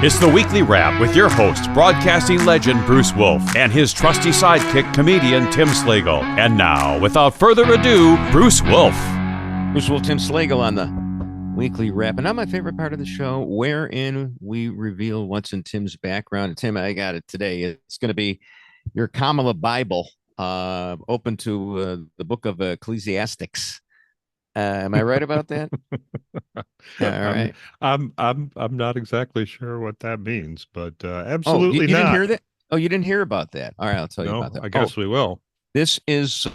It's the Weekly Wrap with your host, broadcasting legend Bruce Wolf, and his trusty sidekick, comedian Tim Slagle. And now, without further ado, Bruce Wolf. Bruce Wolf, Tim Slagle on the Weekly Wrap. And now my favorite part of the show, wherein we reveal what's in Tim's background. And Tim, I got it today. It's going to be your Kamala Bible, open to the book of Ecclesiastics. Am I right about that? All right. I'm not exactly sure what that means, but absolutely you not. Didn't hear that? Oh, you didn't hear about that. All right, I'll tell you about that. I guess we will. This is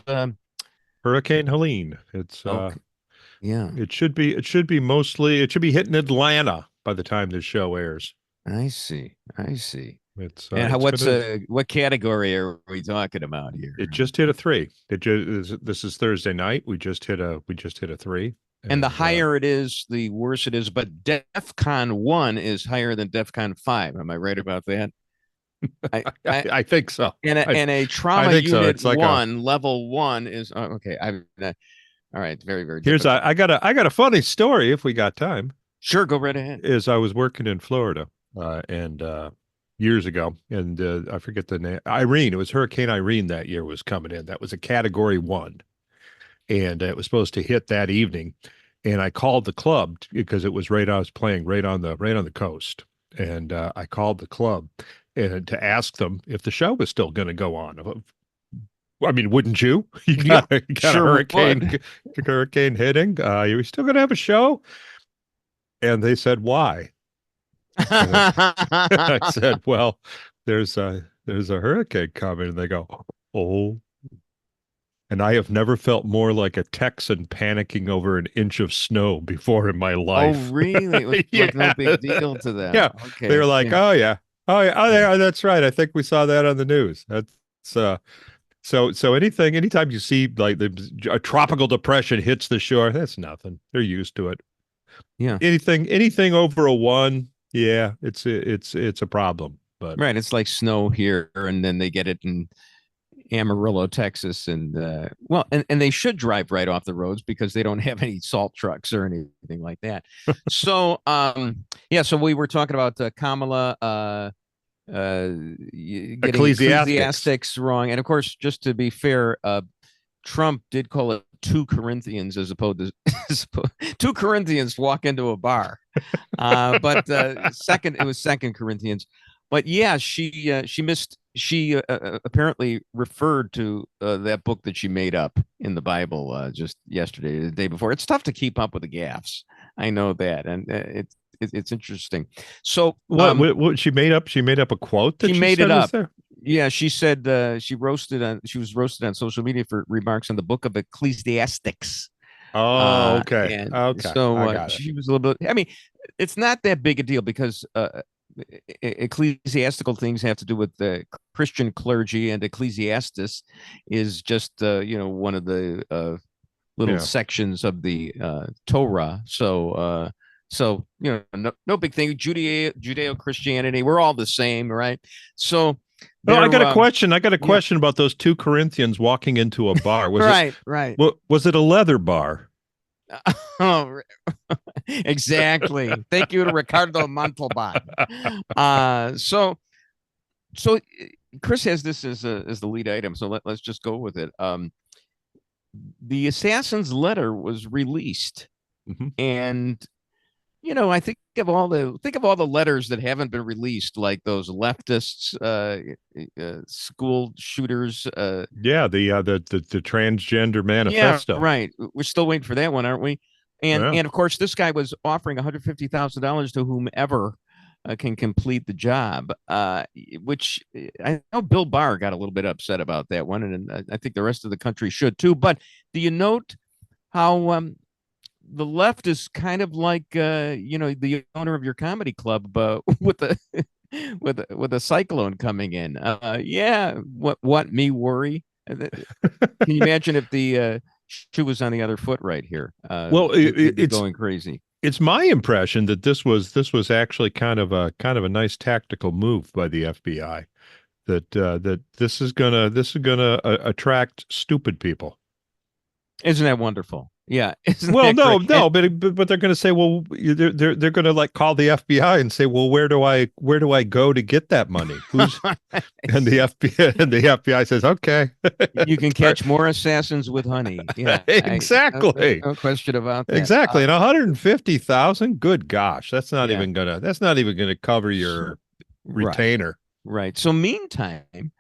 Hurricane Helene. It's okay. Yeah. It should be hitting Atlanta by the time this show airs. I see. It's what category are we talking about here? It just hit a 3. This is Thursday night. We just hit a 3. And the higher it is, the worse it is. But DEFCON 1 is higher than DEFCON 5. Am I right about that? I think so. And a trauma unit so. It's like level 1 is okay. All right, very, very. Here's I got a funny story if we got time. Sure, go right ahead. I was working in Florida and years ago, and I forget the name. Irene. It was Hurricane Irene that year was coming in. That was a Category 1, and it was supposed to hit that evening. And I called the club because it was I was playing right on the coast, and I called the club and to ask them if the show was still going to go on. I mean, wouldn't you? You got a hurricane hitting. Are we still going to have a show? And they said, why? I said, well, there's a hurricane coming. And they go, oh. And I have never felt more like a Texan panicking over an inch of snow before in my life. Oh, really? It was like no big deal to them. Yeah. Okay. They were like, oh, yeah. Oh, yeah, that's right. I think we saw that on the news. That's so anytime you see like a tropical depression hits the shore, that's nothing. They're used to it. Yeah. Anything over a 1, yeah, it's a problem. But right, it's like snow here, and then they get it in Amarillo, Texas, and and they should drive right off the roads because they don't have any salt trucks or anything like that. So so we were talking about Kamala getting Ecclesiastics wrong, and of course, just to be fair, Trump did call it 2 Corinthians as opposed to 2 Corinthians walk into a bar, but it was 2 Corinthians. But yeah, she missed. She apparently referred to that book that she made up in the Bible just yesterday, the day before. It's tough to keep up with the gaffes. I know that, and it's interesting. So what she made up? She made up a quote that she made it up. There? Yeah, she said she was roasted on social media for remarks on the book of Ecclesiastics. Oh, okay. Okay. So she was a little bit. I mean, it's not that big a deal because ecclesiastical things have to do with the Christian clergy, and Ecclesiastes is just one of the little sections of the Torah. So no big thing. Judeo-Christianity, we're all the same, right? So I got a question. I got a question about those 2 Corinthians walking into a bar. Was right. Was it a leather bar? Oh, exactly. Thank you to Ricardo Montalban. So Chris has this as the lead item. So let's just go with it. The assassin's letter was released, and I think of all the letters that haven't been released, like those leftists, school shooters. The transgender manifesto. Yeah, right. We're still waiting for that one, aren't we? And of course, this guy was offering $150,000 to whomever can complete the job, which I know Bill Barr got a little bit upset about that one, and I think the rest of the country should too. But do you note how the left is kind of like the owner of your comedy club with a cyclone coming in? What me worry? Can you imagine if the shoe was on the other foot right here? It's going crazy. It's my impression that this was actually kind of a nice tactical move by the FBI. That this is gonna attract stupid people. Isn't that wonderful? Yeah. Isn't Well, that no, great? no, but they're going to say, well, they're going to like call the FBI and say, well, where do I go to get that money? Who's and the FBI says, okay, You can catch more assassins with honey. Yeah, exactly, no question about that. exactly, and 150,000. Good gosh, that's not Yeah. even gonna cover your Right, retainer. right. So meantime,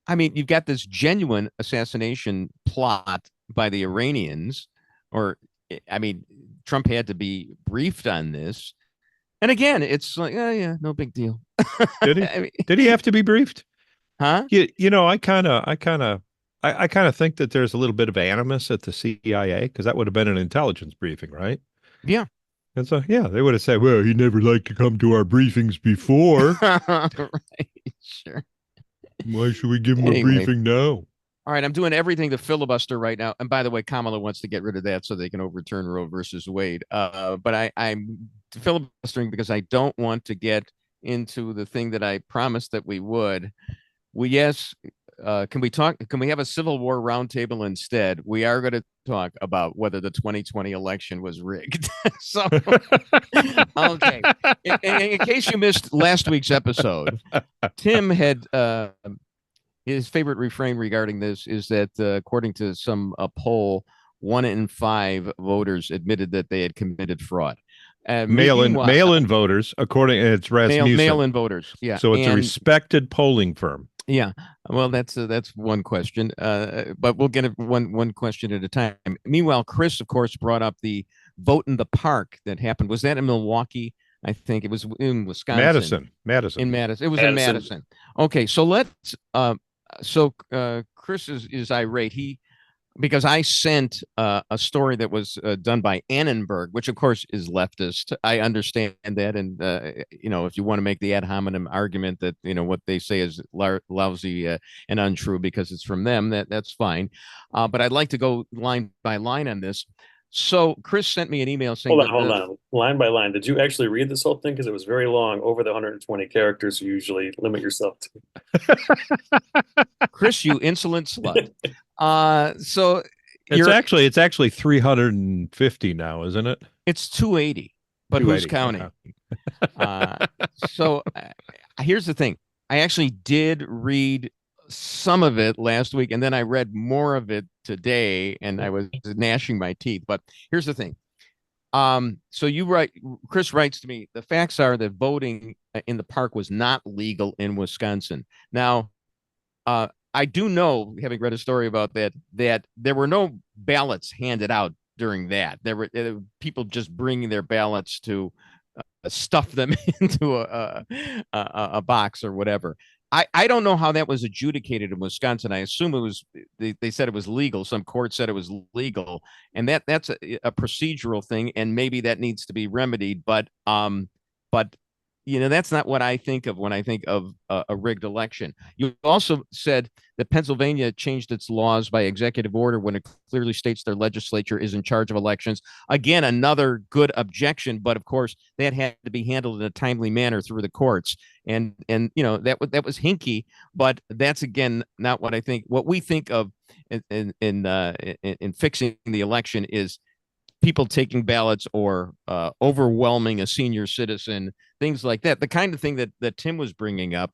I mean, you've got this genuine assassination plot by the Iranians, or I mean, Trump had to be briefed on this. And again, it's like, oh yeah, no big deal. Did he? I mean, Did he have to be briefed? huh? I kind of think that there's a little bit of animus at the CIA because that would have been an intelligence briefing, right? Yeah. And so, yeah, they would have said, well, he never liked to come to our briefings before. Right. Sure. Why should we give him a Anyway. briefing now? All right, I'm doing everything to filibuster right now. And by the way, Kamala wants to get rid of that so they can overturn Roe versus Wade. But I'm filibustering because I don't want to get into the thing that I promised that we would. Yes, can we talk? Can we have a Civil War roundtable instead? We are going to talk about whether the 2020 election was rigged. So, okay. In case you missed last week's episode, Tim had his favorite refrain regarding this is that, according to some poll, 1 in 5 voters admitted that they had committed fraud. Mail-in voters, according to it's Rasmussen. Mail-in voters, yeah. So it's a respected polling firm. Yeah, well, that's one question, but we'll get it one question at a time. Meanwhile, Chris, of course, brought up the vote in the park that happened. Was that in Milwaukee? I think it was in Wisconsin. Madison. In Madison. It was in Madison. Okay, so let's. Chris is irate. Because I sent a story that was done by Annenberg, which of course is leftist. I understand that, and if you want to make the ad hominem argument that what they say is lousy and untrue because it's from them, that's fine. But I'd like to go line by line on this. So Chris sent me an email saying, hold on, line by line. Did you actually read this whole thing? Because it was very long, over the 120 characters you usually limit yourself to. Chris, you insolent slut. So it's actually 350 now, isn't it? It's 280, but who's counting? So here's the thing. I actually did read some of it last week, and then I read more of it today, and I was gnashing my teeth. But here's the thing. So Chris writes to me, the facts are that voting in the park was not legal in Wisconsin. Now, I do know, having read a story about that there were no ballots handed out during that. There were people just bringing their ballots to stuff them into a box or whatever. I don't know how that was adjudicated in Wisconsin. I assume it was they said it was legal. Some court said it was legal, and that's a procedural thing, and maybe that needs to be remedied. But that's not what I think of when I think of a rigged election. You also said that Pennsylvania changed its laws by executive order when it clearly states their legislature is in charge of elections. Again, another good objection, but of course that had to be handled in a timely manner through the courts. And that was hinky, but that's again not what I think. What we think of in fixing the election is people taking ballots or overwhelming a senior citizen, things like that. The kind of thing that Tim was bringing up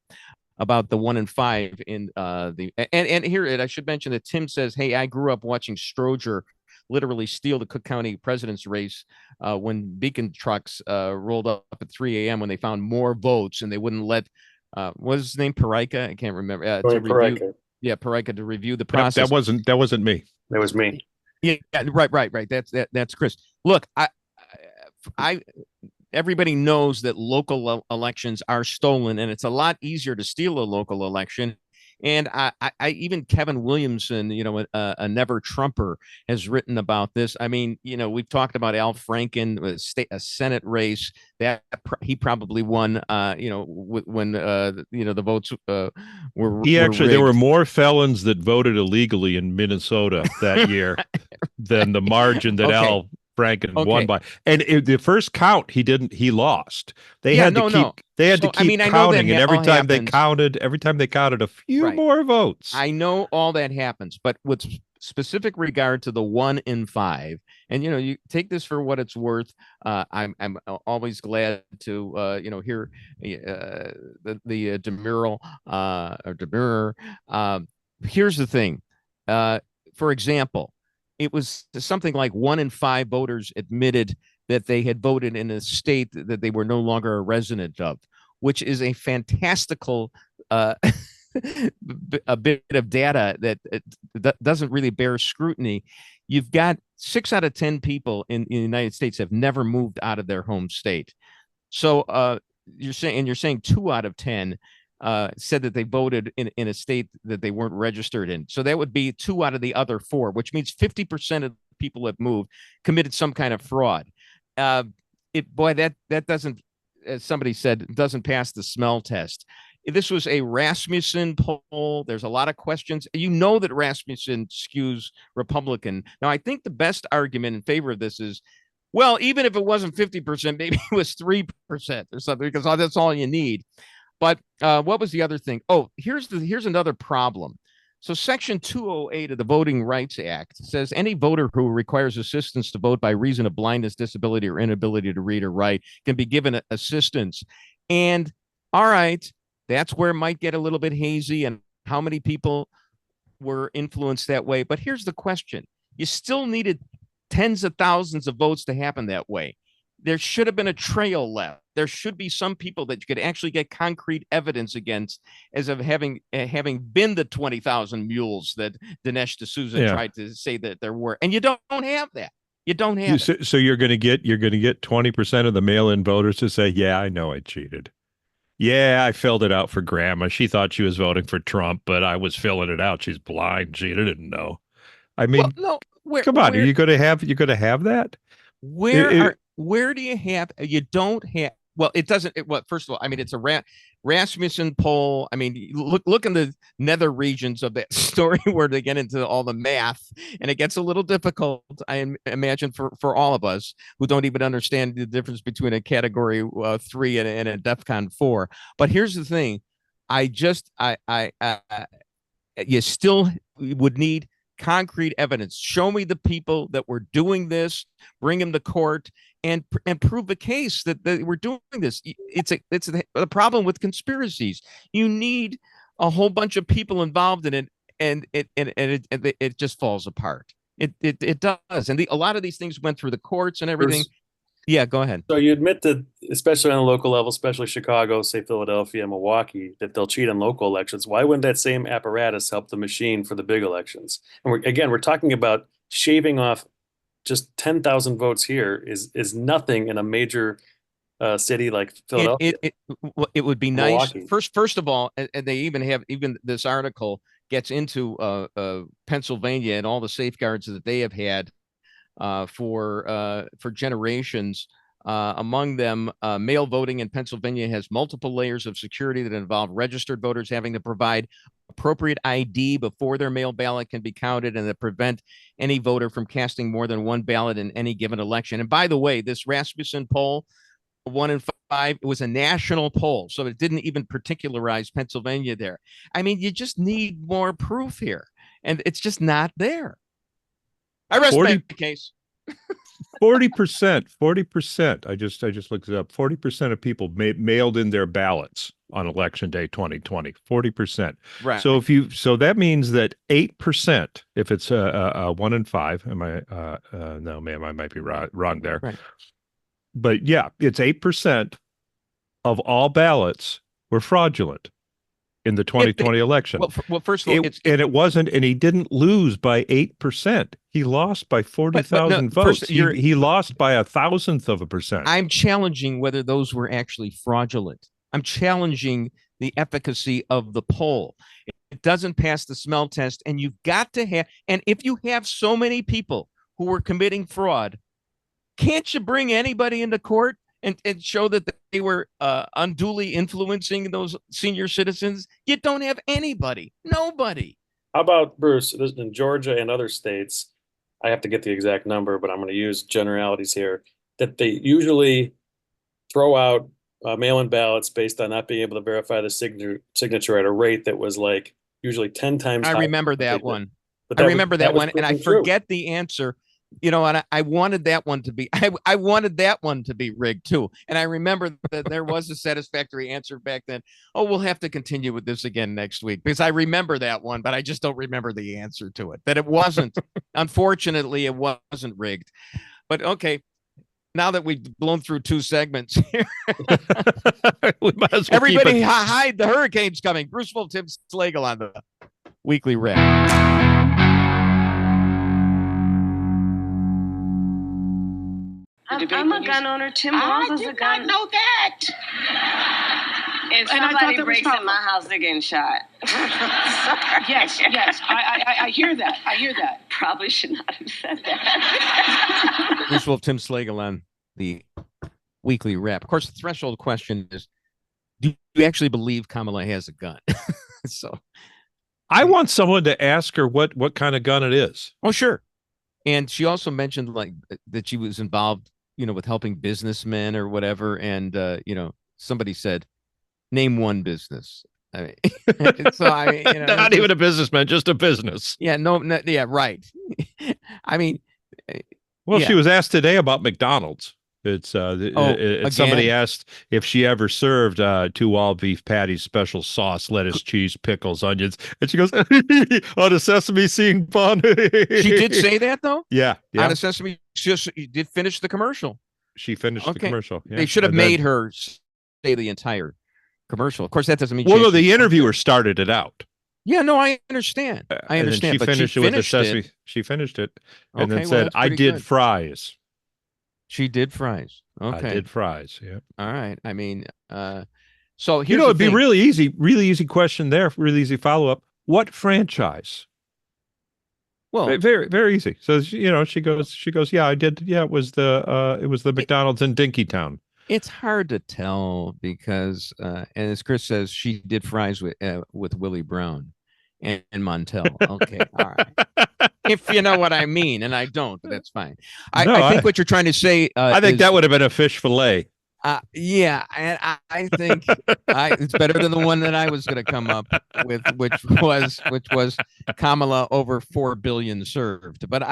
about the 1 in 5 in and here I should mention that Tim says, hey, I grew up watching Stroger literally steal the Cook County president's race when beacon trucks rolled up at 3 a.m. when they found more votes and they wouldn't let what was his name, Parika? I can't remember. Parika. Yeah, Parika, to review the process. That wasn't me. That was me. Yeah, right. That's Chris. Look, I everybody knows that local elections are stolen, and it's a lot easier to steal a local election. And I even Kevin Williamson, a never Trumper, has written about this. I mean, we've talked about Al Franken, a Senate race that he probably won. When the votes were. There were more felons that voted illegally in Minnesota that year than the margin that Al Franken won by. And the first count, he lost. They had to keep counting, and every time they counted a few more votes. I know all that happens, but what's specific regard to the 1 in 5, and you take this for what it's worth. I'm always glad to hear the demurral or demurrer. Here's the thing. For example, it was something like 1 in 5 voters admitted that they had voted in a state that they were no longer a resident of, which is a fantastical a bit of data that doesn't really bear scrutiny. You've got 6 out of 10 people in the United States have never moved out of their home state. So you're saying 2 out of 10 said that they voted in a state that they weren't registered in. So that would be 2 out of the other 4, which means 50% of people that moved committed some kind of fraud. That doesn't, as somebody said, doesn't pass the smell test. This was a Rasmussen poll. There's a lot of questions. That Rasmussen skews Republican. Now, I think the best argument in favor of this is, well, even if it wasn't 50%, maybe it was 3% or something, because that's all you need. But what was the other thing? Oh, here's another problem. So Section 208 of the Voting Rights Act says any voter who requires assistance to vote by reason of blindness, disability, or inability to read or write can be given assistance. And all right, that's where it might get a little bit hazy and how many people were influenced that way. But here's the question. You still needed tens of thousands of votes to happen that way. There should have been a trail left. There should be some people that you could actually get concrete evidence against as of having been the 20,000 mules that Dinesh D'Souza tried to say that there were. And you don't have that. You don't have it. So you're going to get 20% of the mail-in voters to say, yeah, I know I cheated. Yeah, I filled it out for Grandma. She thought she was voting for Trump, but I was filling it out. She's blind. She didn't know. I mean, well, no, come on. Are you going to have that? Where do you have? You don't have. Well, it doesn't. First of all, I mean, it's a Rasmussen poll. I mean, look in the nether regions of that story where they get into all the math, and it gets a little difficult, I imagine, for all of us who don't even understand the difference between a Category 3 and a DEFCON 4. But here's the thing: you still would need concrete evidence. Show me the people that were doing this, bring them to court, and prove the case that they were doing this. It's a problem with conspiracies. You need a whole bunch of people involved in it, and it just falls apart. It does, and a lot of these things went through the courts and everything. Yeah, go ahead. So you admit that, especially on a local level, especially Chicago, say Philadelphia, Milwaukee, that they'll cheat on local elections. Why wouldn't that same apparatus help the machine for the big elections? And we're talking about shaving off just 10,000 votes here is nothing in a major city like Philadelphia. It would be nice. Milwaukee. First of all, and they even this article gets into Pennsylvania and all the safeguards that they have had for generations. Among them, mail voting in Pennsylvania has multiple layers of security that involve registered voters having to provide appropriate ID before their mail ballot can be counted, and that prevent any voter from casting more than one ballot in any given election. And by the way, this Rasmussen poll, 1 in 5, it was a national poll, so it didn't even particularize Pennsylvania there. I mean, you just need more proof here, and it's just not there. I rest my case. 40%. I just looked it up. 40% of people mailed in their ballots on election day 2020. 40%. Right. So that means that 8%, if it's a 1 in 5, no, ma'am, I might be wrong there. Right. But yeah, it's 8% of all ballots were fraudulent in the 2020 election. Well, first of all, it wasn't, and he didn't lose by 8%. He lost by 40,000 votes. He lost by 1,000,000%. I'm challenging whether those were actually fraudulent. I'm challenging the efficacy of the poll. It doesn't pass the smell test, and you've got to have. And if you have so many people who were committing fraud, can't you bring anybody into court and show that they were unduly influencing those senior citizens? You don't have anybody. Nobody. How about, Bruce, in Georgia and other states, I have to get the exact number, but I'm going to use generalities here, that they usually throw out mail-in ballots based on not being able to verify the signature at a rate that was like usually 10 times. I remember that one. I remember that one, and I proven true. forget the answer. You know, and I wanted that one to be, I wanted that one to be rigged too. And I remember that there was a satisfactory answer back then. Oh, we'll have to continue with this again next week, because I remember that one, but I just don't remember the answer to it. That it wasn't, unfortunately, it wasn't rigged. But okay, now that we've blown through 2 segments here, We might as well everybody keep it. hide, the hurricane's coming. Bruce Wolf, Tim Slagle on the weekly wrap. I'm a gun owner. Tim Walz is a gun. I did not know that. If And I thought somebody that was breaks in powerful. my house, they're getting shot. Yes. I hear that. I hear that. Probably should not have said that. Bruce Wolf, Tim Slagle on the weekly wrap. Of course, the threshold question is, do you actually believe Kamala has a gun? So, I want someone to ask her what kind of gun it is. oh, sure. And she also mentioned like that she was involved, you know, with helping businessmen or whatever. And, you know, somebody said, name one business. I mean, so I, you know, Not even a businessman, just a business. yeah, no, yeah, right. I mean, Well, yeah. she was asked today about McDonald's. It's somebody again? asked if she ever served 2 all beef patties, special sauce, lettuce, cheese, pickles, onions, and she goes, "On a sesame seed bun." She did say that though. Yeah, yeah. On a Sesame, she did finish the commercial. She finished the Okay. commercial. Yeah. They should have And then- made her say the entire commercial. Of course, that doesn't mean. Well, she no, the actually- interviewer started it out. Yeah, no, I understand. I And then understand. she But finished she it with the finished sesame. it. She finished it and Okay, then well, said, that's "I pretty did good. fries. She did fries. Okay. I did fries." Yeah. All right. I mean, so here's You know, the it'd be thing. really easy question there. Really easy follow up. What franchise? Well, Very, very easy. So you know, she goes, yeah, I did. Yeah, it was the McDonald's in Dinkytown. it's hard to tell because, and as Chris says, she did fries with Willie Brown and Montel. Okay. All right. If you know what I mean, and I don't, but that's fine. No, I think what you're trying to say. I think is, that would have been a fish fillet. yeah, and I think it's better than the one that I was going to come up with, which was Kamala over 4 billion served. But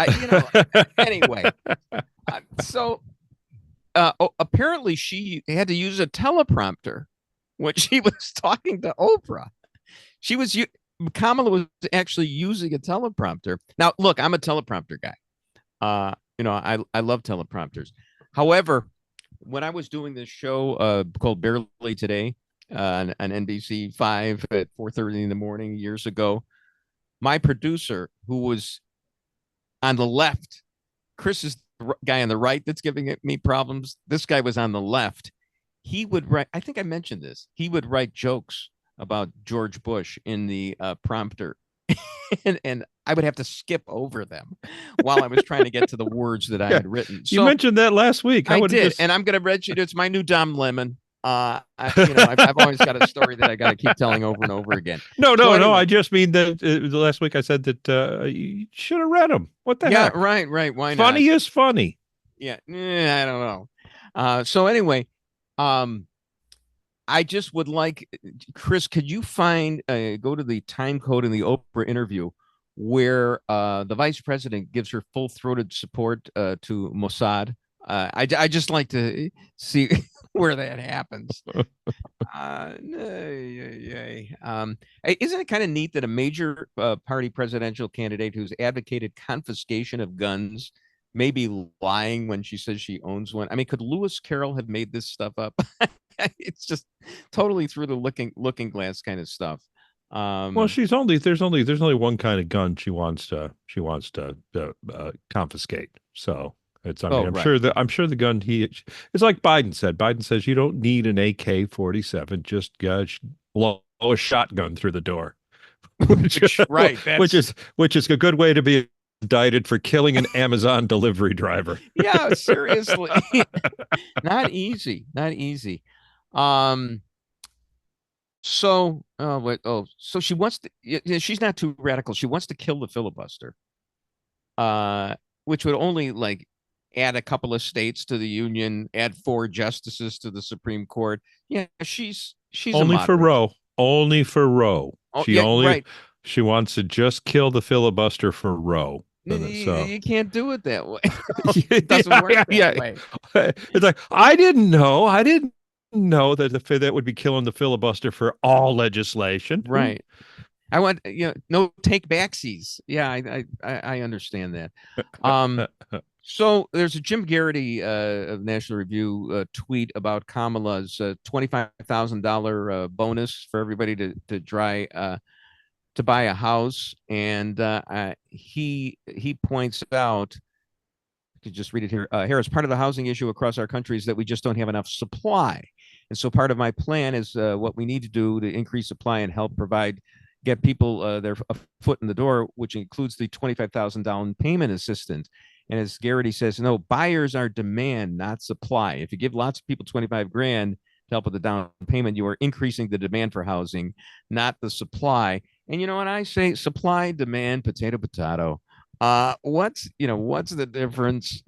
anyway. So apparently she had to use a teleprompter when she was talking to Oprah. Kamala was actually using a teleprompter. Now, look, I'm a teleprompter guy. I love teleprompters. However, when I was doing this show called Barely Today on NBC 5 at 4:30 in the morning years ago, my producer, who was on the left, Chris is the guy on the right that's giving me problems. This guy was on the left. He would write, I think I mentioned this, he would write jokes about George Bush in the prompter. and I would have to skip over them while I was trying to get to the words that I had written. So You mentioned that last week. I would've did, just- and I'm going to read you. It's my new Dom Lemon. I've always got a story that I got to keep telling over and over again. No. anyway. I just mean that the last week I said that you should have read them. What the Yeah, heck? right. Why not? Funny is funny. Yeah, I don't know. So anyway, I just would like, Chris, could you find go to the time code in the Oprah interview where the vice president gives her full-throated support to Mossad? I just like to see where that happens. Isn't it kind of neat that a major party presidential candidate who's advocated confiscation of guns may be lying when she says she owns one? I mean, could Lewis Carroll have made this stuff up? It's just totally through the looking glass kind of stuff. Well, there's only one kind of gun she wants to confiscate. So it's I'm right. sure the gun it's like Biden said. Biden says you don't need an AK-47, just blow a shotgun through the door. Right, which is a good way to be indicted for killing an Amazon delivery driver. Yeah, seriously. Not easy. So she wants to, she's not too radical. She wants to kill the filibuster, which would only like add a couple of states to the union, add 4 justices to the Supreme Court. Yeah, she's Only a for moderate. Roe. Only for Roe. Oh, She yeah, only right. She wants to just kill the filibuster for Roe. So You can't do it that way. It doesn't work that way. It's like, I didn't know that that would be killing the filibuster for all legislation. Right. I want, no take backsies. Yeah, I understand that. So there's a Jim Garrity of National Review tweet about Kamala's $25,000 bonus for everybody to buy a house, and he points out, I could just read it here. Harris, part of the housing issue across our country is that we just don't have enough supply, and so part of my plan is what we need to do to increase supply and help get people their foot in the door, which includes the $25,000 down payment assistance. And as Garrity says, no, buyers are demand, not supply. If you give lots of people 25 grand to help with the down payment, you are increasing the demand for housing, not the supply. And you know what I say? Supply, demand, potato, potato. What's the difference?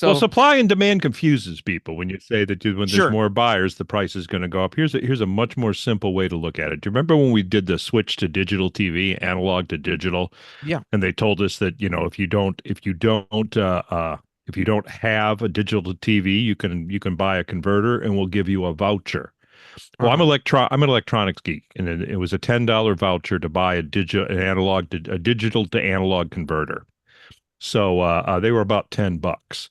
Well, supply and demand confuses people when you say that when there's Sure. more buyers, the price is going to go up. Here's a much more simple way to look at it. Do you remember when we did the switch to digital TV, analog to digital? Yeah. And they told us that, if you don't have a digital TV, you can buy a converter and we'll give you a voucher. Well, I'm an electronics geek, and it was a $10 voucher to buy a digital to analog converter. So they were about $10.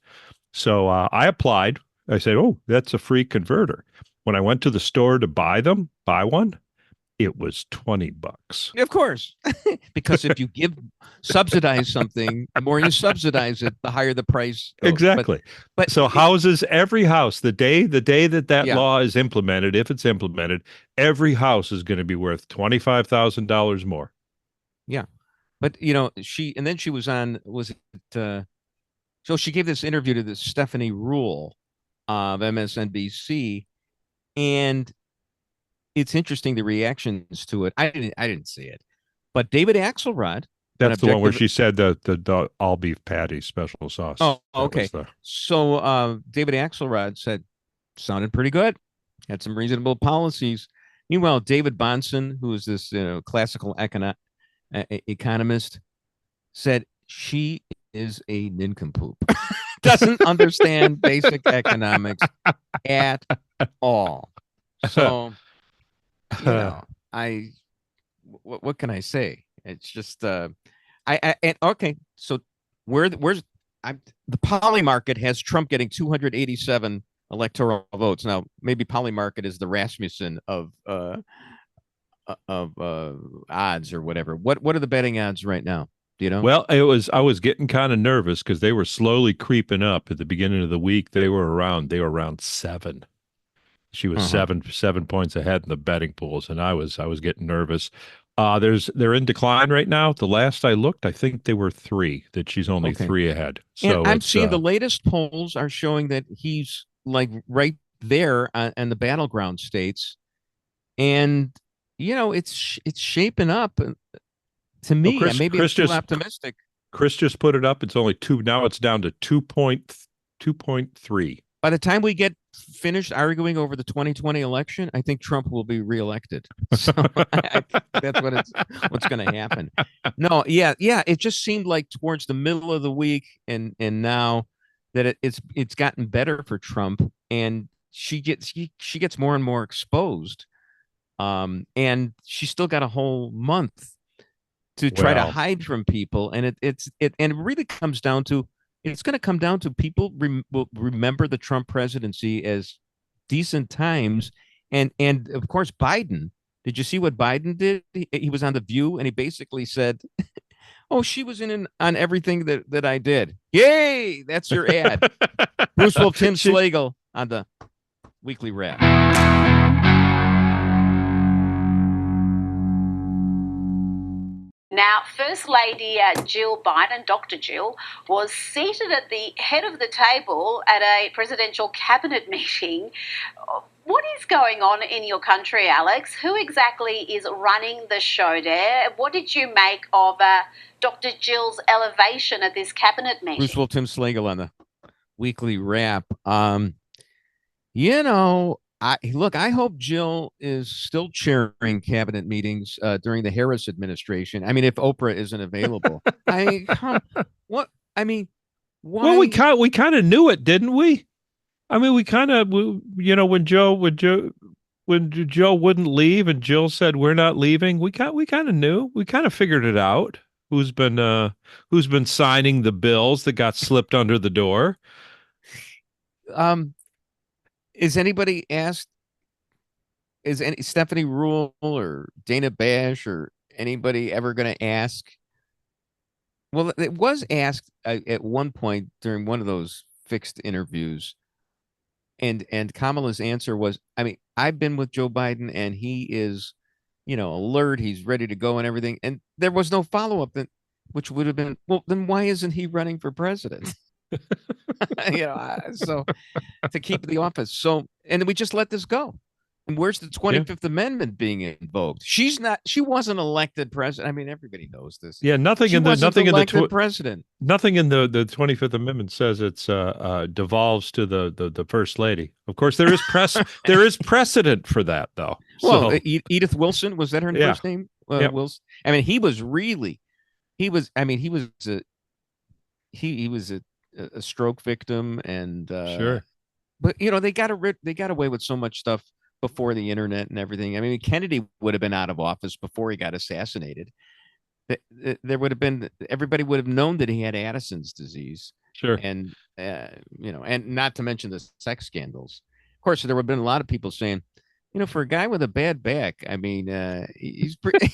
So I applied. I said, "Oh, that's a free converter." When I went to the store to buy one, it was $20. Of course, because if you subsidize something, the more you subsidize it, the higher the price goes. Exactly. But so every house, the day that law is implemented, if it's implemented, every house is going to be worth $25,000 more. Yeah. But she was on, so she gave this interview to this Stephanie Rule of MSNBC, and it's interesting the reactions to it. I didn't see it, but David Axelrod. That's the one where she said the all beef patty special sauce. Oh, okay. So David Axelrod said sounded pretty good, had some reasonable policies. Meanwhile, David Bahnsen, who is this classical economist, said she is a nincompoop. Doesn't understand basic economics at all. So, what can I say? It's just okay. So where's the Poly Market has Trump getting 287 electoral votes. Now, maybe Poly Market is the Rasmussen of odds or whatever. What are the betting odds right now? Do you know? Well, I was getting kind of nervous because they were slowly creeping up at the beginning of the week. They were around 7. She was 7 points ahead in the betting pools, and I was getting nervous. They're in decline right now. The last I looked, I think they were 3. That she's only 3 ahead. So and I'm seeing the latest polls are showing that he's like right there in the battleground states, and it's shaping up to me. Chris, maybe Chris it's too optimistic. Chris just put it up. It's only 2 now. It's down to 2.3. By the time we get finished arguing over the 2020 election, I think Trump will be reelected. So I think that's what's going to happen. No, yeah. It just seemed like towards the middle of the week, and now that it's gotten better for Trump, and she gets more and more exposed. And she's still got a whole month to try to hide from people, and it really comes down to. It's going to come down to people will remember the Trump presidency as decent times. And of course, Biden, did you see what Biden did? He was on The View, and he basically said, oh, she was on everything that I did. Yay! That's your ad. Bruce Wolf, Tim Slagle on the Weekly Wrap. Now, First Lady Jill Biden, Dr. Jill, was seated at the head of the table at a presidential cabinet meeting. What is going on in your country, Alex? Who exactly is running the show there? What did you make of Dr. Jill's elevation at this cabinet meeting? Bruce Wolf, Tim Slagle on the Weekly Wrap. I hope Jill is still chairing cabinet meetings during the Harris administration. I mean, if Oprah isn't available, what? I mean, why? Well, we kind of knew it, didn't we? I mean, when Joe wouldn't leave and Jill said we're not leaving, we kind of knew. We kind of figured it out. Who's been signing the bills that got slipped under the door? Is anybody asked? Is any Stephanie Rule or Dana Bash or anybody ever going to ask? Well, it was asked at one point during one of those fixed interviews, and Kamala's answer was, I mean, I've been with Joe Biden and he is, alert, he's ready to go and everything. And there was no follow-up, which would have been, well, then why isn't he running for president? So to keep the office. So, and we just let this go. And where's the 25th Amendment being invoked? She wasn't elected president. I mean, everybody knows this. Yeah, nothing in the president. Nothing in the 25th Amendment says it's devolves to the first lady. Of course, there is precedent for that, though. Well, Edith Wilson, was that her first name? Wilson. I mean, he was a stroke victim, and sure. But they got away with so much stuff before the internet and everything. I mean, Kennedy would have been out of office before he got assassinated. There would have been, everybody would have known that he had Addison's disease. Sure. And and not to mention the sex scandals. Of course, there would have been a lot of people saying, for a guy with a bad back, I mean, he's pretty.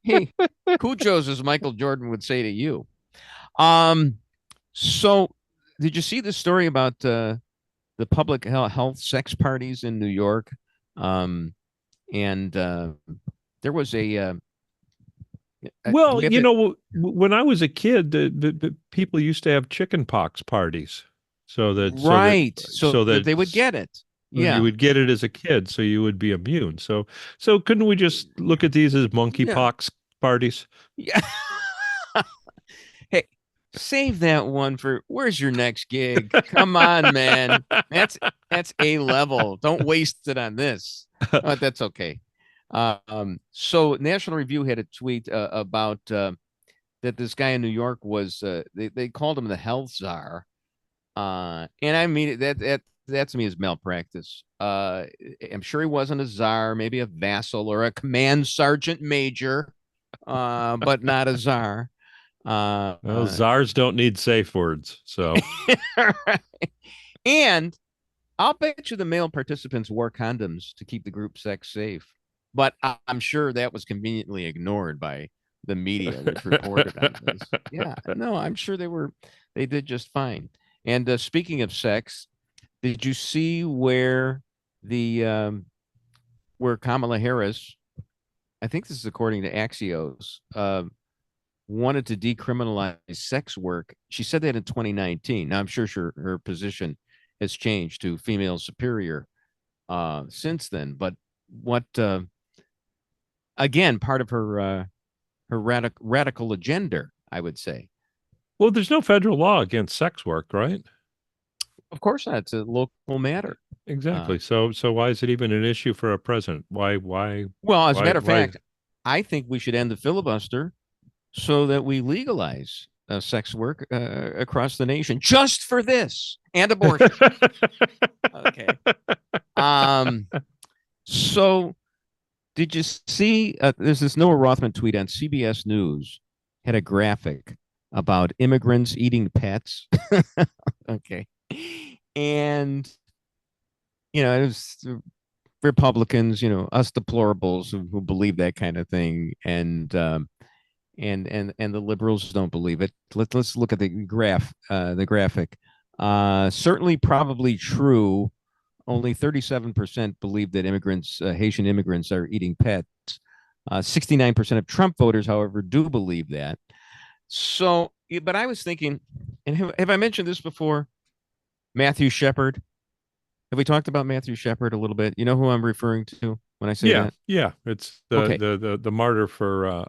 Hey, Cujo's, as Michael Jordan would say to you. So, did you see the story about the public health sex parties in New York? And there was a. Well, when I was a kid, the people used to have chicken pox parties, so that they would get it. Yeah, you would get it as a kid, so you would be immune. So couldn't we just look at these as monkey pox parties? Yeah. Hey, save that one for where's your next gig? Come on, man. That's A level. Don't waste it on this. But that's okay. So National Review had a tweet about that this guy in New York was they called him the health czar, and I mean that to me is malpractice. I'm sure he wasn't a czar, maybe a vassal or a command sergeant major, but not a czar. Well, czars don't need safe words, so. Right. And I'll bet you the male participants wore condoms to keep the group sex safe. But I'm sure that was conveniently ignored by the media which reported on this. Yeah, no, I'm sure they did just fine. And speaking of sex, did you see where where Kamala Harris, I think this is according to Axios, wanted to decriminalize sex work? She said that in 2019. Now I'm sure her position has changed to female superior since then. But what? Again, part of her radical agenda, I would say. Well, there's no federal law against sex work, right? Of course not. It's a local matter. Exactly. So why is it even an issue for a president? Why? Well, as a matter of fact, I think we should end the filibuster so that we legalize sex work across the nation just for this and abortion. Okay. So. Did you see, there's this Noah Rothman tweet on CBS News, had a graphic about immigrants eating pets. Okay. And, it was Republicans, us deplorables who believe that kind of thing. And the liberals don't believe it. Let's look at the graphic. Certainly probably true. Only 37% believe that Haitian immigrants are eating pets. 69% of Trump voters, however, do believe that. So, but I was thinking, and have I mentioned this before? Matthew Shepard. Have we talked about Matthew Shepard a little bit? You know who I'm referring to when I say that? Yeah. It's the martyr for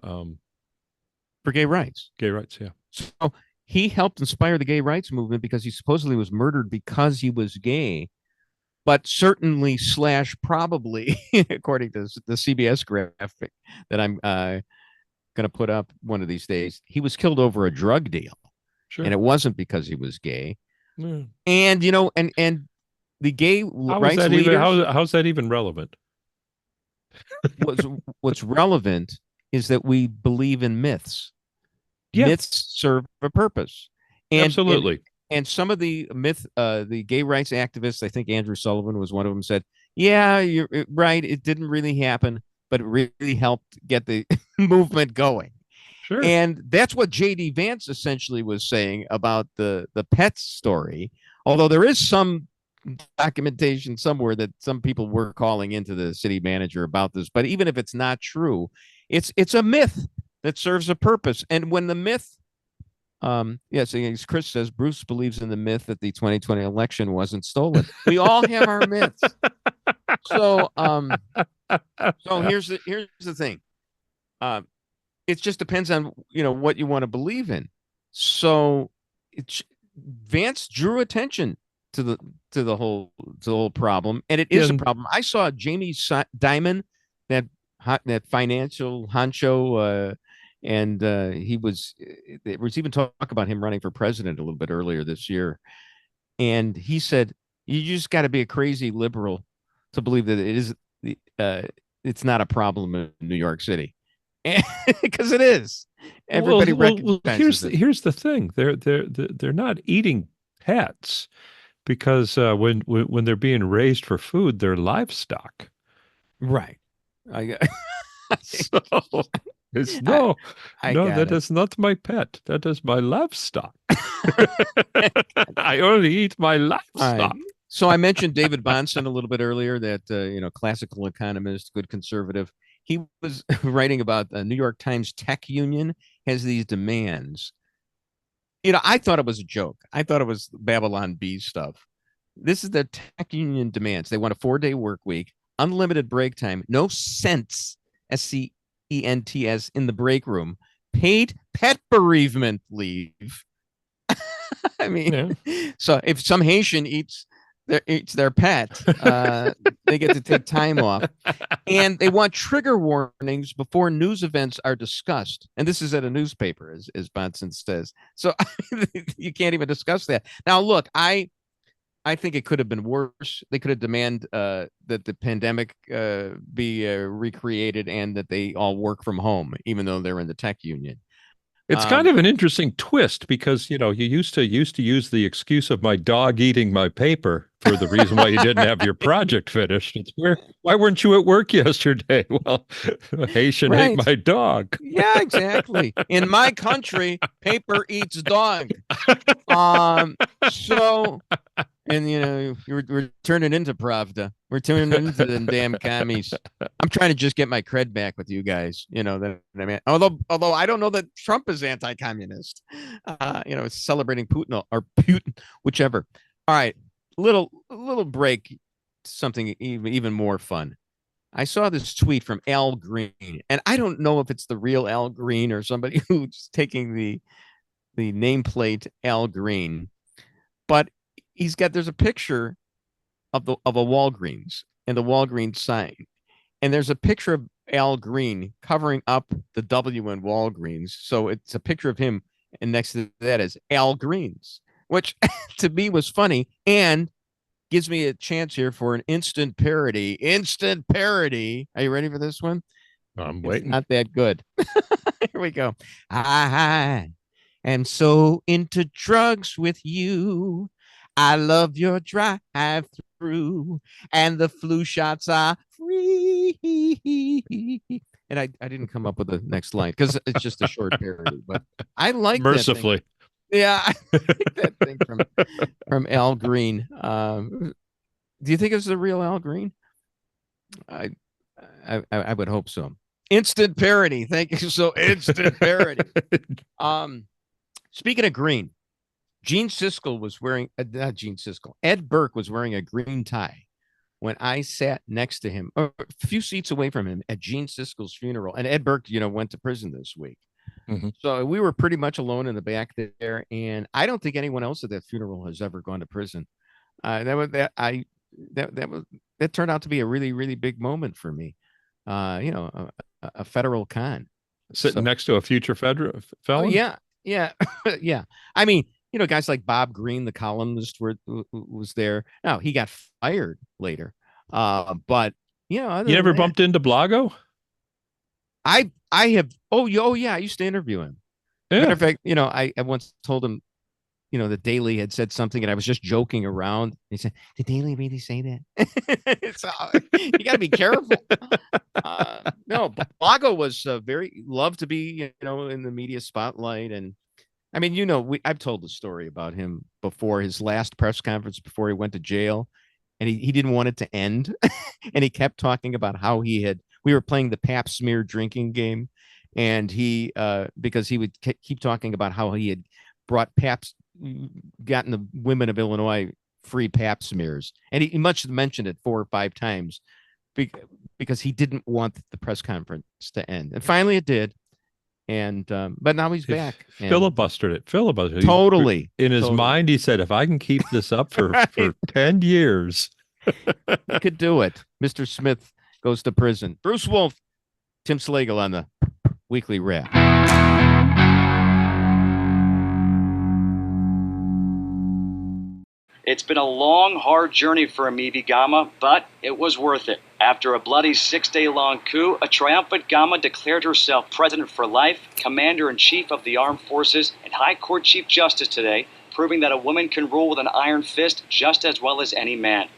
gay rights. Gay rights, yeah. So he helped inspire the gay rights movement because he supposedly was murdered because he was gay. but certainly slash probably, according to the CBS graphic that I'm going to put up one of these days, he was killed over a drug deal. Sure. And it wasn't because he was gay. Yeah. And, you know, and the gay rights leaders, how's that even relevant? what's relevant is that we believe in myths. Yeah. Myths serve a purpose. And, Absolutely. And some of the the gay rights activists, I think Andrew Sullivan was one of them, said, yeah, you're right. It didn't really happen, but it really helped get the movement going. Sure. And that's what J.D. Vance essentially was saying about the pet story, although there is some documentation somewhere that some people were calling into the city manager about this. But even if it's not true, it's a myth that serves a purpose. And when the myth, yes, as Chris says, Bruce believes in the myth that the 2020 election wasn't stolen. We all have our myths. So here's the thing. It just depends on, you know, what you want to believe in. So Vance drew attention to the whole problem, and it is a problem. I saw Jamie Dimon, that financial honcho, and there was even talk about him running for president a little bit earlier this year, and he said, "You just got to be a crazy liberal to believe that it's not a problem in New York City." Because it is. Everybody recognizes it. Here's the thing. They're not eating pets because when they're being raised for food, they're livestock. Right. So it's that is not my pet. That is my livestock. I only eat my livestock. So I mentioned David Bahnsen a little bit earlier, that classical economist, good conservative. He was writing about the New York Times tech union has these demands. You know, I thought it was a joke. I thought it was Babylon Bee stuff. This is the tech union demands. They want a 4-day work week, unlimited break time, no cents, SCENTS, in the break room, paid pet bereavement leave. I mean, So if some Haitian eats their pet, they get to take time off, and they want trigger warnings before news events are discussed. And this is at a newspaper, as Bahnsen says. So you can't even discuss that. Now, look, I think it could have been worse. They could have demanded that the pandemic be recreated and that they all work from home, even though they're in the tech union. It's kind of an interesting twist because, you used to use the excuse of my dog eating my paper for the reason why you didn't have your project finished. It's why weren't you at work yesterday? Well, Haitian ate my dog. Yeah, exactly. In my country, paper eats dog. And we're turning into Pravda. We're turning into them damn commies. I'm trying to just get my cred back with you guys. Although I don't know that Trump is anti-communist. Celebrating Putin or Putin, whichever. All right, little break. Something even more fun. I saw this tweet from Al Green, and I don't know if it's the real Al Green or somebody who's taking the nameplate Al Green, but there's a picture of a Walgreens and the Walgreens sign, and there's a picture of Al Green covering up the W in Walgreens, so it's a picture of him, and next to that is Al Green's, which to me was funny and gives me a chance here for an instant parody. Are you ready for this one? I'm waiting. It's not that good. Here we go. I am so into drugs with you. I love your drive-through, and the flu shots are free. And I didn't come up with the next line because it's just a short parody, but I like mercifully. That thing. Yeah, I like that thing from Al Green. Do you think it's the real Al Green? I would hope so. Instant parody. Thank you. So instant parody. Speaking of green, Gene Siskel was wearing not Gene Siskel. Ed Burke was wearing a green tie when I sat next to him, a few seats away from him, at Gene Siskel's funeral. And Ed Burke, went to prison this week. Mm-hmm. So we were pretty much alone in the back there, and I don't think anyone else at that funeral has ever gone to prison. I that turned out to be a really, really big moment for me. A federal con. Sitting next to a future federal Oh, felon? yeah. Yeah. I mean, guys like Bob Greene, the columnist, was there. Now he got fired later. But other You never than that, bumped into Blago? I have. Oh yeah. I used to interview him. Yeah. Matter of fact, I once told him, the Daily had said something, and I was just joking around. He said, "Did Daily really say that?" So you got to be careful. No, Blago was loved to be, in the media spotlight, and I mean, I've told the story about him before, his last press conference before he went to jail, and he didn't want it to end, and he kept talking about how we were playing the Pap smear drinking game, and because he would keep talking about how he had brought gotten the women of Illinois free Pap smears, and he much mentioned it 4 or 5 times because he didn't want the press conference to end, and finally it did. And but now he's back. Filibustered it. Totally. In his mind, he said, if I can keep this up for 10 years. He could do it. Mr. Smith goes to prison. Bruce Wolf, Tim Slagle on the Weekly Wrap. It's been a long, hard journey for Amibi Gama, but it was worth it. After a bloody 6-day-long coup, a triumphant Gama declared herself president for life, commander-in-chief of the armed forces, and High Court Chief Justice today, proving that a woman can rule with an iron fist just as well as any man.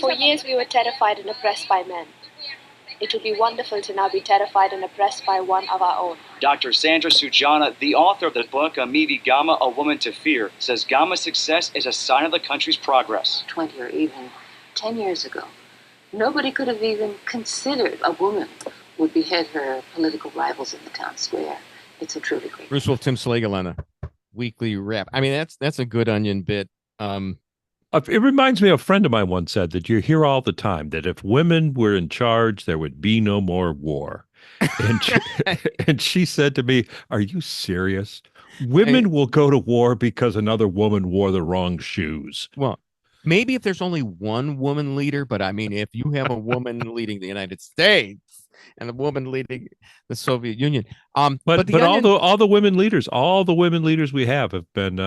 For years we were terrified and oppressed by men. It would be wonderful to now be terrified and oppressed by one of our own. Dr. Sandra Sujana, the author of the book Amibi Gama, A Woman to Fear, says Gama's success is a sign of the country's progress. 20 or even 10 years ago, nobody could have even considered a woman would behead her political rivals in the town square. It's a truly great. Bruce Wolf, Tim Slagle on a Weekly Wrap. I mean, that's a good Onion bit. It reminds me of a friend of mine once said that you hear all the time that if women were in charge, there would be no more war. And she said to me, "Are you serious? Women will go to war because another woman wore the wrong shoes." Well, maybe if there's only one woman leader, but I mean, if you have a woman leading the United States and a woman leading the Soviet Union, but all the women leaders we have been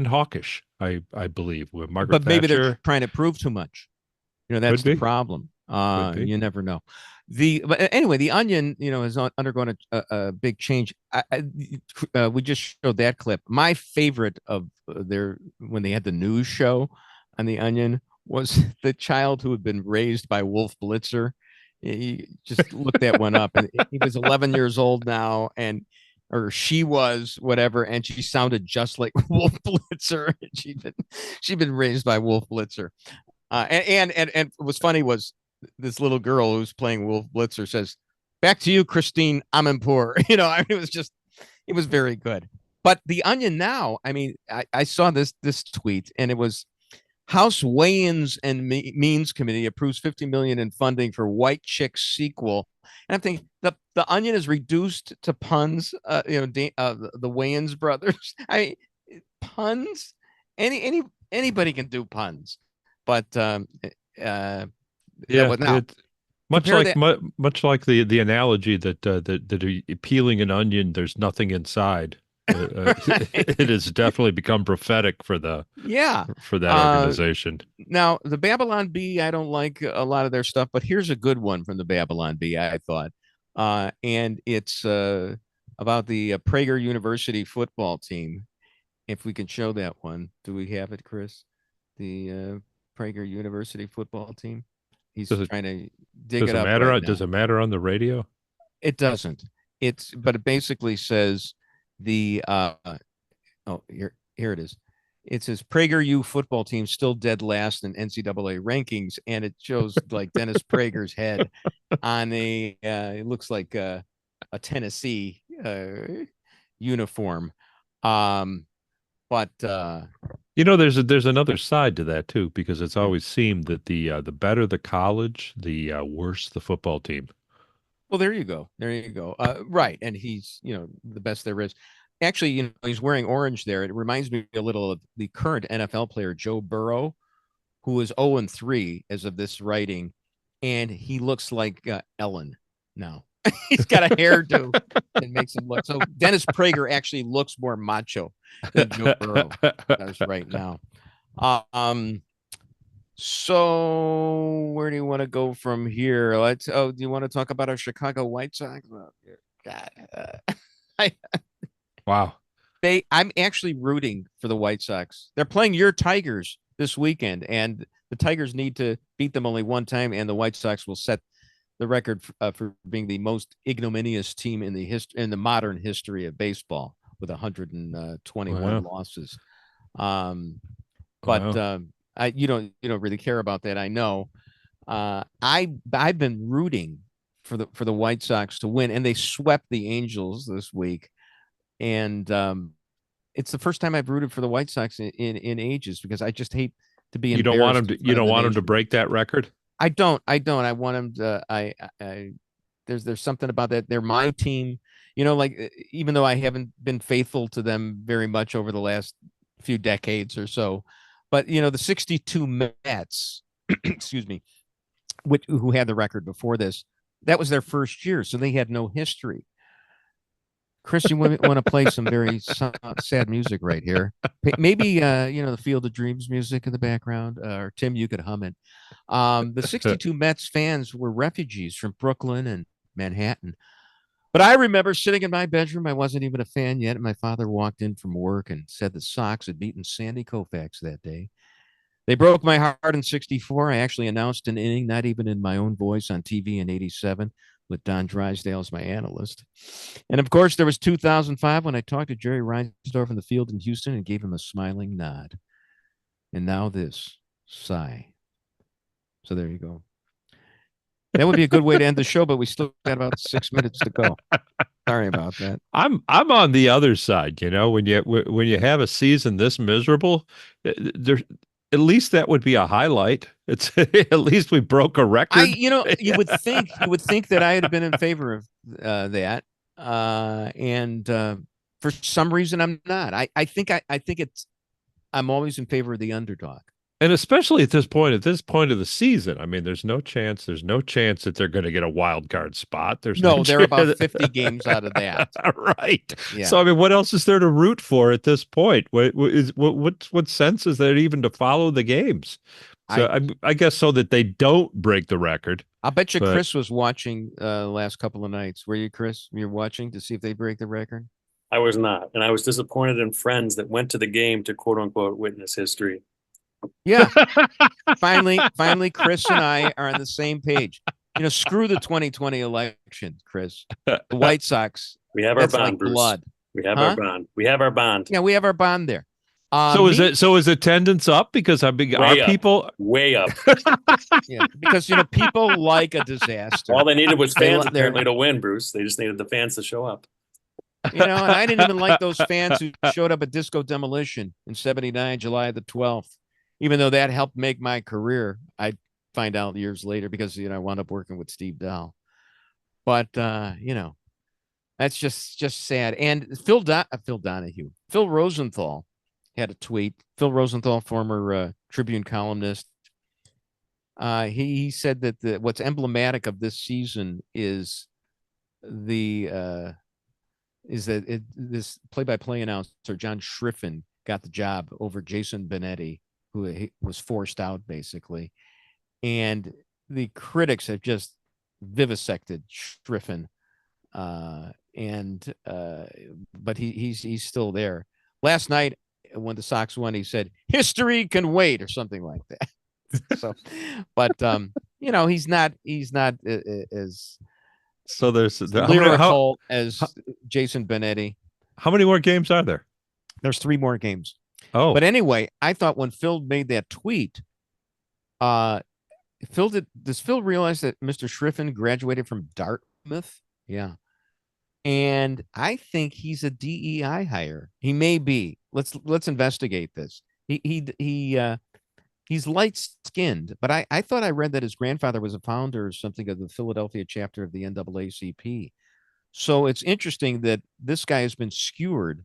hawkish. I believe with Margaret but maybe Thatcher. they're trying to prove too much. That's the problem. You never know. But anyway, the Onion, has undergone a big change. We just showed that clip. My favorite of when they had the news show on the Onion was the child who had been raised by Wolf Blitzer. You just look that one up, and he was 11 years old now, or she was whatever, and she sounded just like Wolf Blitzer. She'd been raised by Wolf Blitzer, and what was funny was this little girl who's playing Wolf Blitzer says, "Back to you, Christine Amanpour." It was very good. But the Onion now, I mean, I saw this tweet, and it was House Ways and Means Committee approves $50 million in funding for White Chicks sequel. And I'm thinking the Onion is reduced to puns. The Wayans brothers. I mean, puns. Anybody can do puns, but much like the analogy that peeling an onion, there's nothing inside. It has definitely become prophetic for that organization. Now the Babylon Bee, I don't like a lot of their stuff, but here's a good one from the Babylon Bee, I thought, and it's about the Prager University football team. If we can show that one, do we have it, Chris? The Prager University football team. He's trying to dig it up. Does it matter on the radio? It doesn't. But it basically says here it is. It says Prager U football team still dead last in NCAA rankings, and it shows like Dennis Prager's head on it looks like a Tennessee uniform. But there's another side to that too, because it's always seemed that the better the college, the worse the football team. Well, there you go. Right. And he's, the best there is. Actually, he's wearing orange there. It reminds me a little of the current NFL player, Joe Burrow, who is 0-3 as of this writing. And he looks like Ellen now. He's got a hairdo that makes him look. So Dennis Prager actually looks more macho than Joe Burrow does right now. So where do you want to go from here? Do you want to talk about our Chicago White Sox? Oh, God. Wow. I'm actually rooting for the White Sox. They're playing your Tigers this weekend, and the Tigers need to beat them only one time, and the White Sox will set the record for being the most ignominious team in the modern history of baseball with 121 losses. But you don't really care about that. I know. I've been rooting for the White Sox to win, and they swept the Angels this week. And it's the first time I've rooted for the White Sox in ages, because I just hate to be. You don't want them to. You don't want them to break that record. I don't. I want them to. There's something about that. They're my team. Like, even though I haven't been faithful to them very much over the last few decades or so, but the 62 Mets, excuse me, who had the record before this, that was their first year, so they had no history. Chris, you want to play some very sad music right here? Maybe the Field of Dreams music in the background, or Tim, you could hum it. The 62 Mets fans were refugees from Brooklyn and Manhattan. But I remember sitting in my bedroom. I wasn't even a fan yet, and my father walked in from work and said the Sox had beaten Sandy Koufax that day. They broke my heart in 64. I actually announced an inning, not even in my own voice, on TV in 87. With Don Drysdale as my analyst. And of course, there was 2005 when I talked to Jerry Reinsdorf in the field in Houston and gave him a smiling nod. And now this, sigh. So there you go. That would be a good way to end the show, but we still got about 6 minutes to go. Sorry about that. I'm on the other side. When you have a season this miserable, there's at least that would be a highlight. It's at least we broke a record. You would think that I had been in favor of that, and for some reason I'm not. I think I'm always in favor of the underdog. And especially at this point of the season, I mean, there's no chance that they're going to get a wild card spot. They're about 50 games out of that. Right. Yeah. So, I mean, what else is there to root for at this point? What sense is there even to follow the games? So I guess so that they don't break the record. I'll bet you Chris was watching the last couple of nights. Were you, Chris? You're watching to see if they break the record? I was not. And I was disappointed in friends that went to the game to quote unquote witness history. Yeah. Finally, Chris and I are on the same page. Screw the 2020 election, Chris. The White Sox. We have our bond, Bruce. Blood. We have our bond. We have our bond. Yeah, we have our bond there. Is attendance up because people way up? Yeah, because people like a disaster. All they needed was fans apparently to win, Bruce. They just needed the fans to show up. And I didn't even like those fans who showed up at Disco Demolition in '79, July the 12th. Even though that helped make my career, I find out years later because I wound up working with Steve Dahl. But that's just sad. And Phil Rosenthal had a tweet. Phil Rosenthal, former Tribune columnist, he said that what's emblematic of this season is this play-by-play announcer John Schriffen got the job over Jason Benetti, who was forced out basically, and the critics have just vivisected Schriffen, but he's still there. Last night when the Sox won, he said history can wait or something like that. So, but he's not as there's lyrical as Jason Benetti. How many more games are there? There's 3 more games. Oh, but anyway, I thought when Phil made that tweet, does Phil realize that Mr. Schriffen graduated from Dartmouth? Yeah. And I think he's a DEI hire. He may be. Let's investigate this. He's light-skinned, but I thought I read that his grandfather was a founder or something of the Philadelphia chapter of the NAACP. So it's interesting that this guy has been skewered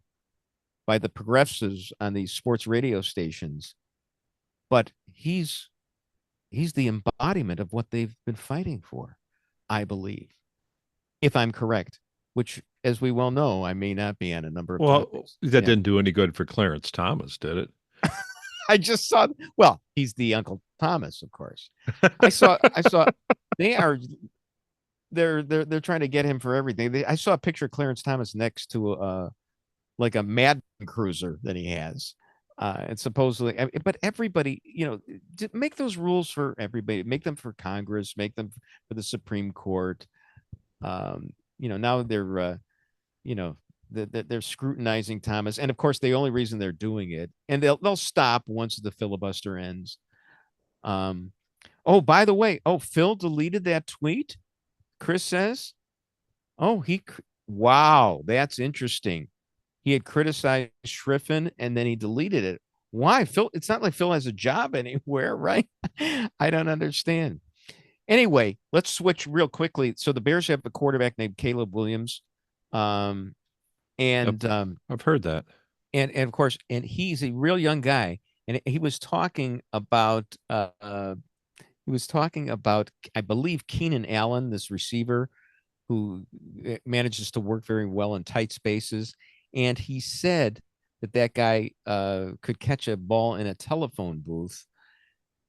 by the progressives on these sports radio stations, but he's the embodiment of what they've been fighting for, I believe, if I'm correct, which, as we well know, I may not be on a number of topics. That didn't do any good for Clarence Thomas, did it? I just saw, well, he's the Uncle Thomas, of course. I saw they're trying to get him for everything. I saw a picture of Clarence Thomas next to like a Madden cruiser that he has. And supposedly, but everybody, make those rules for everybody, make them for Congress, make them for the Supreme Court. Now they're, they're scrutinizing Thomas. And of course, the only reason they're doing it, and they'll stop once the filibuster ends. Oh, by the way, Phil deleted that tweet, Chris says. Wow, that's interesting. He had criticized Schriffen and then he deleted it. Why? Phil? It's not like Phil has a job anywhere, right? I don't understand. Anyway, let's switch real quickly. So the Bears have a quarterback named Caleb Williams. I've heard that. And of course, and he's a real young guy. And he was talking about I believe, Keenan Allen, this receiver who manages to work very well in tight spaces. And he said that guy could catch a ball in a telephone booth.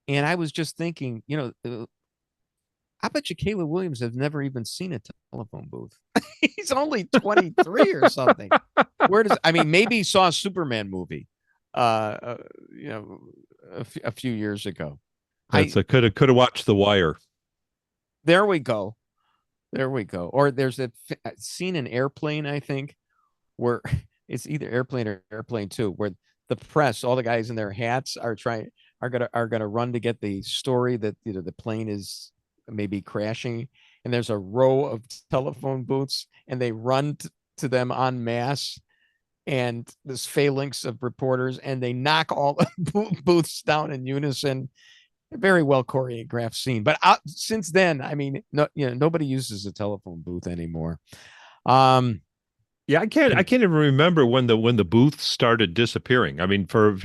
And I was just thinking, I bet you Caleb Williams has never even seen a telephone booth. He's only 23 or something. Maybe he saw a Superman movie, a few years ago. Could have watched The Wire. There we go. Or there's a scene in Airplane, I think, where it's either Airplane or Airplane 2, where the press, all the guys in their hats are gonna run to get the story that the plane is maybe crashing, and there's a row of telephone booths, and they run to them en masse, and this phalanx of reporters, and they knock all the booths down in unison. A very well choreographed scene. But since then, nobody uses a telephone booth anymore. Yeah, I can't even remember when the booths started disappearing. I mean, for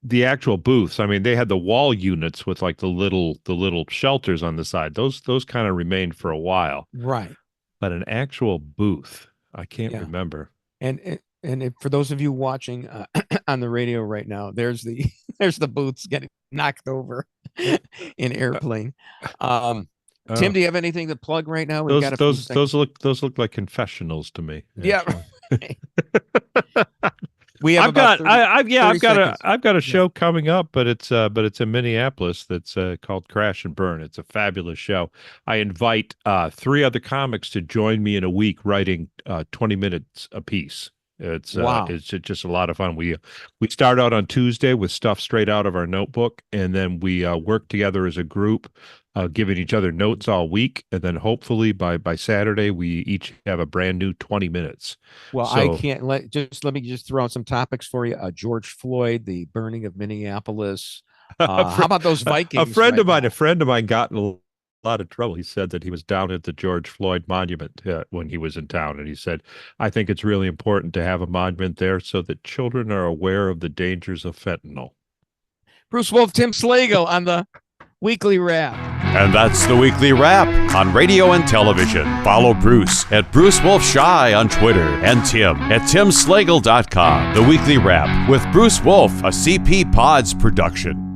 the actual booths, they had the wall units with like the little shelters on the side. Those kind of remained for a while. Right. But an actual booth, I can't remember. And for those of you watching on the radio right now, there's the booths getting knocked over in Airplane. Tim, do you have anything to plug right now? Those look like confessionals to me. Yeah. We have I've got a show coming up, but it's in Minneapolis that's called Crash and Burn. It's a fabulous show. I invite 3 other comics to join me in a week writing 20 minutes apiece. It's just a lot of fun. We start out on Tuesday with stuff straight out of our notebook, and then we work together as a group, giving each other notes all week, and then hopefully by Saturday we each have a brand new 20 minutes. Well, I can't let me just throw out some topics for you. George Floyd, the burning of Minneapolis. How about those Vikings? A friend of mine got in a lot of trouble. He said that he was down at the George Floyd monument when he was in town, and he said, I think it's really important to have a monument there so that children are aware of the dangers of fentanyl. Bruce Wolf, Tim Slagle on the Weekly Wrap. And that's the Weekly Wrap on radio and television. Follow Bruce at Bruce Wolf Shy on Twitter and Tim at timslagle.com. The Weekly Wrap with Bruce Wolf, a CP Pods production.